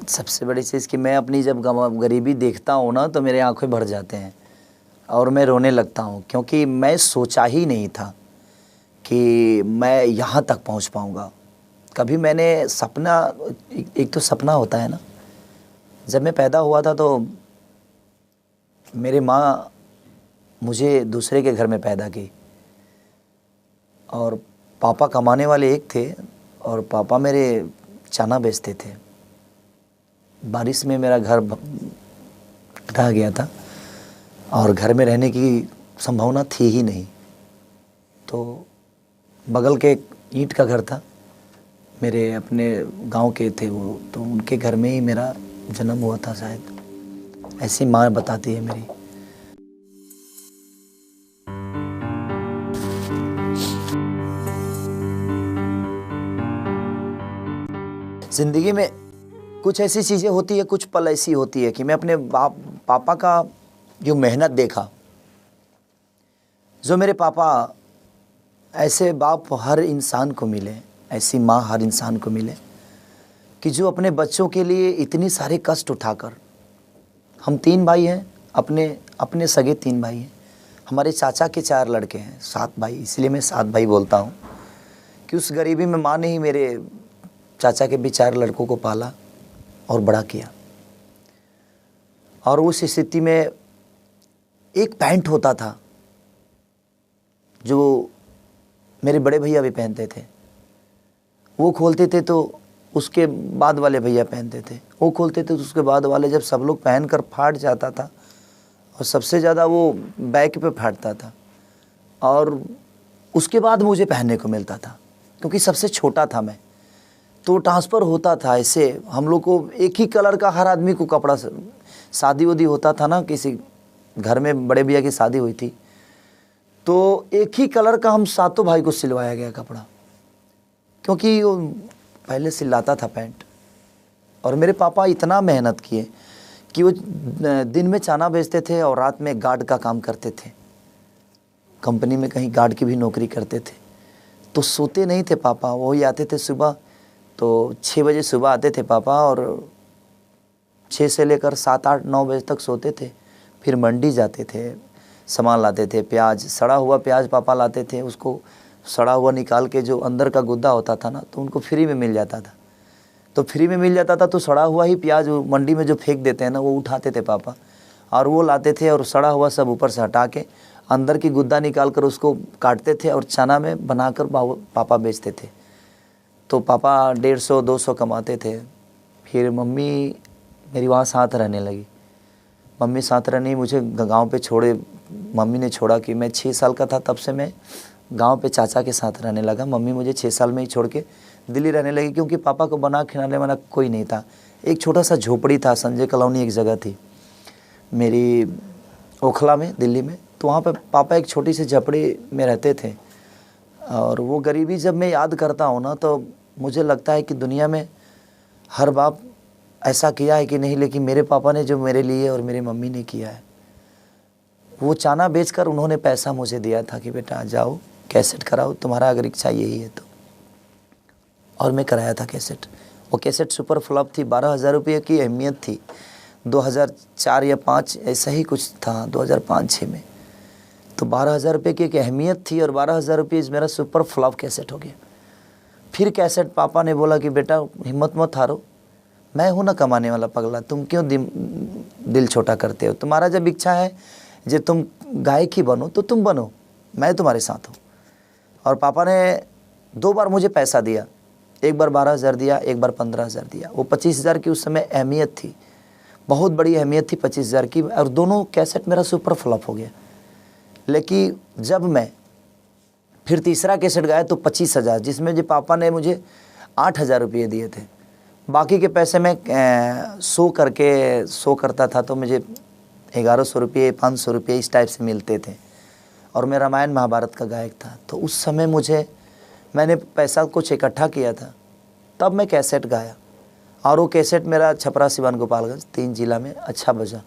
सबसे बड़ी चीज़ कि मैं अपनी जब गरीबी देखता हूँ ना तो मेरे आंखें भर जाते हैं और मैं रोने लगता हूँ, क्योंकि मैं सोचा ही नहीं था कि मैं यहाँ तक पहुँच पाऊँगा। कभी मैंने सपना, एक तो सपना होता है ना, जब मैं पैदा हुआ था तो मेरी माँ मुझे दूसरे के घर में पैदा की और पापा कमाने वाले एक थे और पापा मेरे चना बेचते थे। बारिश में मेरा घर ढह गया था और घर में रहने की संभावना थी ही नहीं, तो बगल के ईंट का घर था, मेरे अपने गांव के थे वो, तो उनके घर में ही मेरा जन्म हुआ था शायद, ऐसी माँ बताती है मेरी। ज़िंदगी में कुछ ऐसी चीज़ें होती है, कुछ पल ऐसी होती है कि मैं अपने पापा का जो मेहनत देखा, जो मेरे पापा, ऐसे बाप हर इंसान को मिले, ऐसी माँ हर इंसान को मिले कि जो अपने बच्चों के लिए इतनी सारे कष्ट उठाकर, हम 3 भाई हैं, अपने सगे 3 भाई हैं, हमारे चाचा के 4 लड़के हैं, 7 भाई, इसलिए मैं 7 भाई बोलता हूँ कि उस गरीबी में माँ ने ही मेरे चाचा के भी 4 लड़कों को पाला और बड़ा किया। और उस स्थिति में एक पैंट होता था जो मेरे बड़े भैया भी पहनते थे, वो खोलते थे तो उसके बाद वाले भैया पहनते थे, वो खोलते थे तो उसके बाद वाले, जब सब लोग पहनकर फाट जाता था और सबसे ज़्यादा वो बैक पे फाटता था और उसके बाद मुझे पहनने को मिलता था, क्योंकि सबसे छोटा था मैं, तो ट्रांसफ़र होता था ऐसे। हम लोग को एक ही कलर का हर आदमी को कपड़ा, शादी वादी होता था ना, किसी घर में बड़े भैया की शादी हुई थी तो एक ही कलर का हम 7 भाई को सिलवाया गया कपड़ा, क्योंकि वो पहले सिलाता था पैंट। और मेरे पापा इतना मेहनत किए कि वो दिन में चना बेचते थे और रात में गार्ड का काम करते थे, कंपनी में कहीं गार्ड की भी नौकरी करते थे, तो सोते नहीं थे पापा। वही आते थे सुबह, तो 6 बजे सुबह आते थे पापा और 6 से लेकर 7, 8, 9 बजे तक सोते थे। फिर मंडी जाते थे, सामान लाते थे, प्याज, सड़ा हुआ प्याज पापा लाते थे, उसको सड़ा हुआ निकाल के जो अंदर का गुद्दा होता था ना, तो उनको फ्री में मिल जाता था, तो फ्री में मिल जाता था, तो सड़ा हुआ ही प्याज मंडी में जो फेंक देते हैं ना, वो उठाते थे पापा और वो लाते थे और सड़ा हुआ सब ऊपर से हटा के अंदर की गुद्दा निकाल कर उसको काटते थे और चना में बनाकर पापा बेचते थे। तो पापा 150-200 कमाते थे। फिर मम्मी मेरी वहाँ साथ रहने लगी, मम्मी साथ रहने, मुझे गांव पे छोड़े, मम्मी ने छोड़ा कि मैं 6 साल का था तब से मैं गांव पे चाचा के साथ रहने लगा। मम्मी मुझे 6 साल में ही छोड़ के दिल्ली रहने लगी, क्योंकि पापा को बना खिलाने वाला कोई नहीं था। एक छोटा सा झोपड़ी था, संजय कॉलोनी एक जगह थी मेरी ओखला में, दिल्ली में, तो वहाँ पे पापा एक छोटी सी झोपड़ी में रहते थे। और वो गरीबी जब मैं याद करता हूँ ना, तो मुझे लगता है कि दुनिया में हर बाप ऐसा किया है कि नहीं, लेकिन मेरे पापा ने जो मेरे लिए और मेरी मम्मी ने किया है, वो चना बेचकर उन्होंने पैसा मुझे दिया था कि बेटा जाओ कैसेट कराओ, तुम्हारा अगर इच्छा यही है तो। और मैं कराया था कैसेट। वो कैसेट सुपर फ्लॉप थी, 12,000 रुपये की अहमियत थी, 2004 या 5 ऐसा ही कुछ था, 2005-6 में। तो 12,000 रुपये की एक अहमियत थी और 12,000 रुपये मेरा सुपर फ्लॉप कैसेट हो गया। फिर कैसेट पापा ने बोला कि बेटा हिम्मत मत हारो, मैं हूँ ना कमाने वाला पगला, तुम क्यों दिल छोटा करते हो, तुम्हारा जब इच्छा है जब तुम गायक ही बनो तो तुम बनो, मैं तुम्हारे साथ हूँ। और पापा ने 2 बार मुझे पैसा दिया, एक बार 12,000 दिया, एक बार 15,000 दिया। वो 25,000 की उस समय अहमियत थी, बहुत बड़ी अहमियत थी 25,000 की, और दोनों कैसेट मेरा सुपर फ्लॉप हो गया। लेकिन जब मैं फिर तीसरा कैसेट गाया तो 25,000, जिसमें जो पापा ने मुझे 8,000 रुपये दिए थे, बाकी के पैसे मैं शो करता था तो मुझे 1,100 रुपये, 500 रुपये इस टाइप से मिलते थे। और मैं रामायण महाभारत का गायक था, तो उस समय मैंने पैसा कुछ इकट्ठा किया था, तब मैं कैसेट गाया। और वो कैसेट मेरा छपरा, सिवान, गोपालगंज 3 जिला में अच्छा बजा।